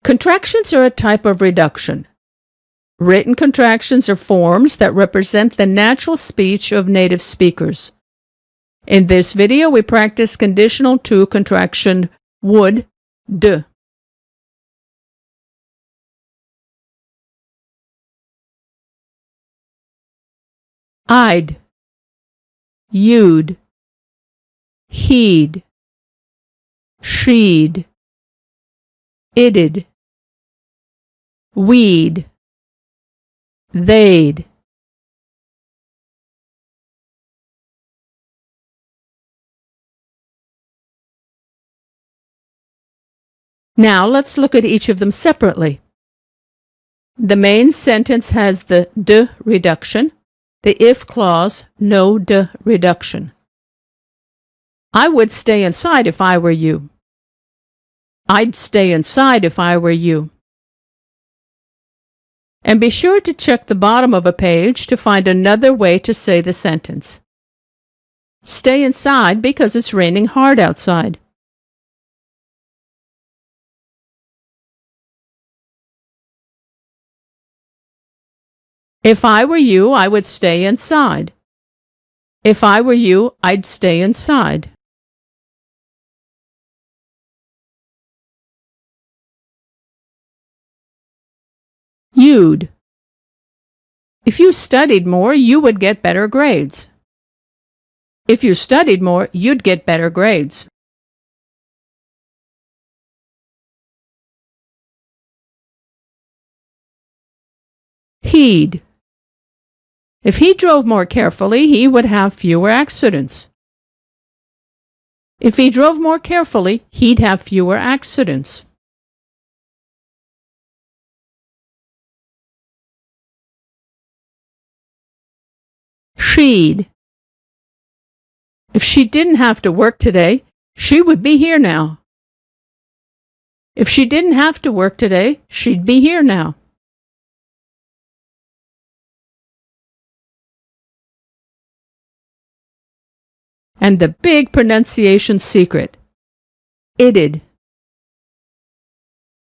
Contractions are a type of reduction. Written contractions are forms that represent the natural speech of native speakers. In this video, we practice conditional to contraction would, d. I'd, you'd, he'd, she'd, it'd, we'd, they'd. Now let's look at each of them separately. The main sentence has the d reduction, the if clause, no d reduction. I would stay inside if I were you. I'd stay inside if I were you. And be sure to check the bottom of a page to find another way to say the sentence. Stay inside because it's raining hard outside. If I were you, I would stay inside. If I were you, I'd stay inside. You'd. If you studied more, you would get better grades. If you studied more, you'd get better grades. He'd. If he drove more carefully, he would have fewer accidents. If he drove more carefully, he'd have fewer accidents. She'd. If she didn't have to work today, she would be here now. If she didn't have to work today, she'd be here now. And the big pronunciation secret, it'd.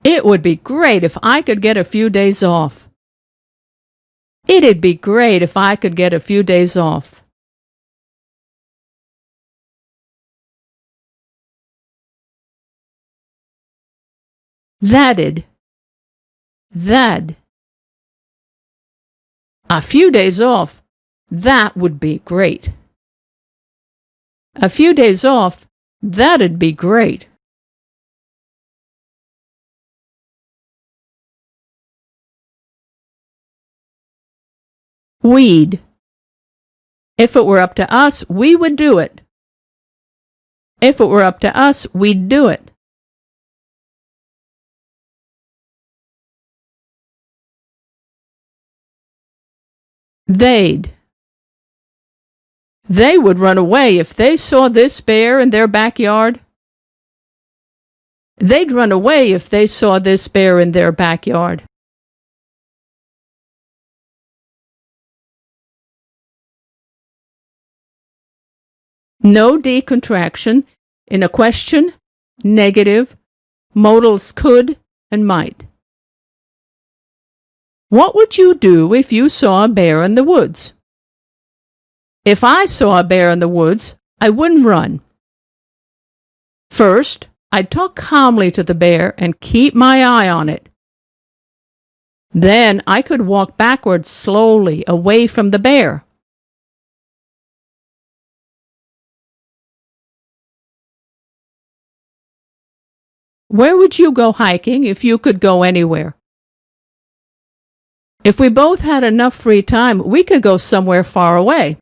It would be great if I could get a few days off. It'd be great if I could get a few days off. That'd. That'd. A few days off. That would be great. A few days off, that'd be great. We'd. If it were up to us, we would do it. If it were up to us, we'd do it. They'd. They would run away if they saw this bear in their backyard. They'd run away if they saw this bear in their backyard. No D contraction in a question, negative, modals could and might. What would you do if you saw a bear in the woods? If I saw a bear in the woods, I wouldn't run. First, I'd talk calmly to the bear and keep my eye on it. Then I could walk backwards slowly away from the bear. Where would you go hiking if you could go anywhere? If we both had enough free time, we could go somewhere far away.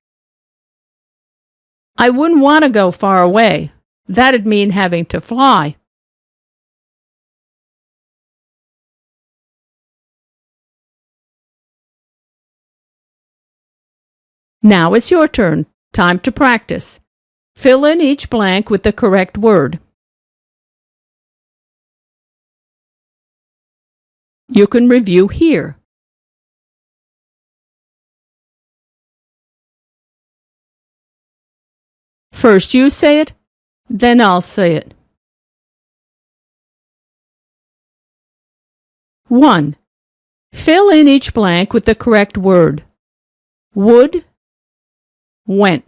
I wouldn't want to go far away. That'd mean having to fly. Now it's your turn. Time to practice. Fill in each blank with the correct word. You can review here. First you say it, then I'll say it. 1. Fill in each blank with the correct word. Would, went.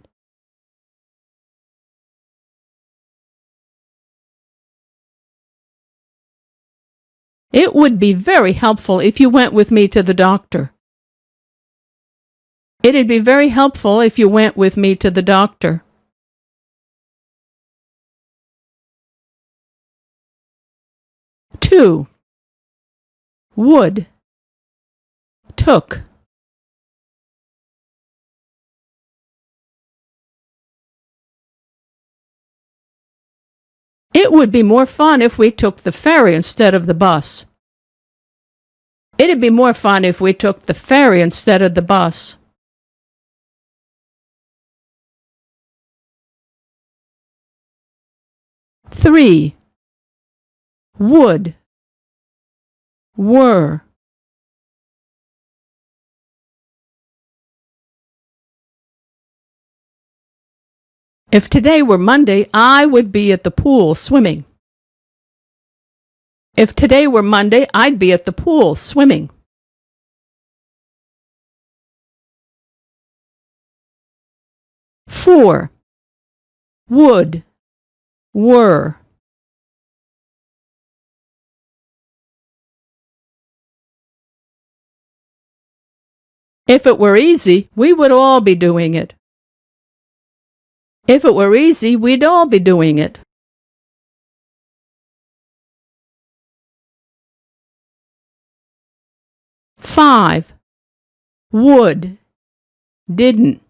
It would be very helpful if you went with me to the doctor. It'd be very helpful if you went with me to the doctor. 2. Would, took. It would be more fun if we took the ferry instead of the bus. It'd be more fun if we took the ferry instead of the bus. 3. Would, were. If today were Monday, I would be at the pool swimming. If today were Monday, I'd be at the pool swimming. 4. Would, were. If it were easy, we would all be doing it. If it were easy, we'd all be doing it. 5. Would, didn't.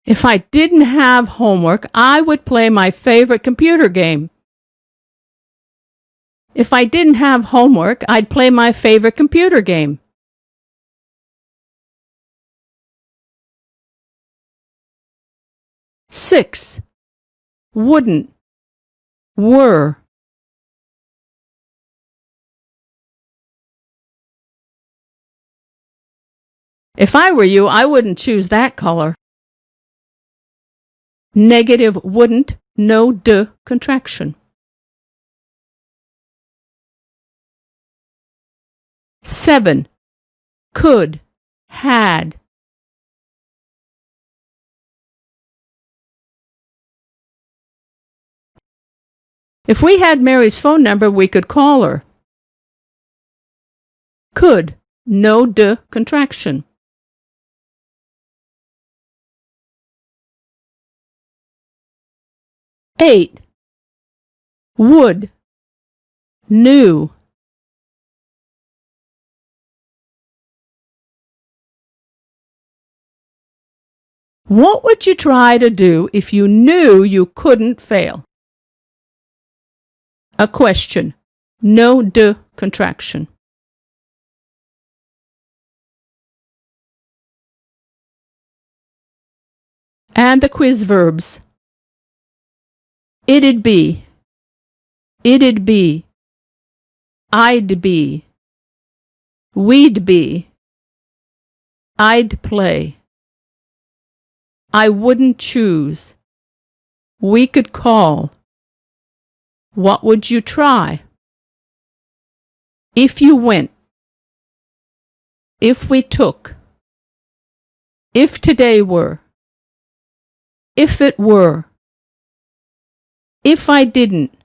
If I didn't have homework, I would play my favorite computer game. If I didn't have homework, I'd play my favorite computer game. 6. Wouldn't, were. If I were you, I wouldn't choose that color. Negative wouldn't, no d contraction. 7. Could, had. If we had Mary's phone number, we could call her. Could, no d contraction. 8. Would, knew. What would you try to do if you knew you couldn't fail? A question. No d contraction. And the quiz verbs. It'd be. It'd be. I'd be. We'd be. I'd play. I wouldn't choose. We could call. What would you try? If you went. If we took. If today were. If it were. If I didn't.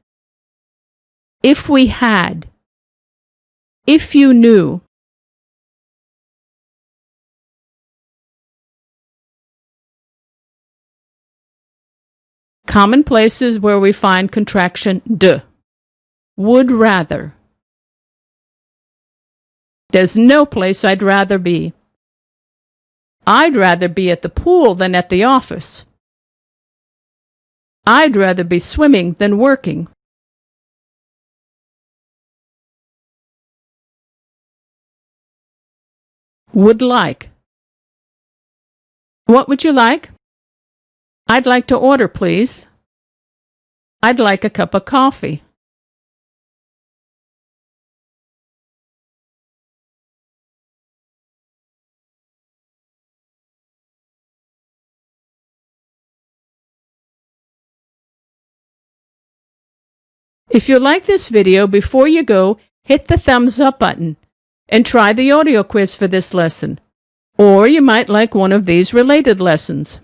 If we had. If you knew. Common places where we find contraction d. Would rather. There's no place I'd rather be. I'd rather be at the pool than at the office. I'd rather be swimming than working. Would like. What would you like? I'd like to order, please. I'd like a cup of coffee. If you like this video, before you go, hit the thumbs up button and try the audio quiz for this lesson. Or you might like one of these related lessons.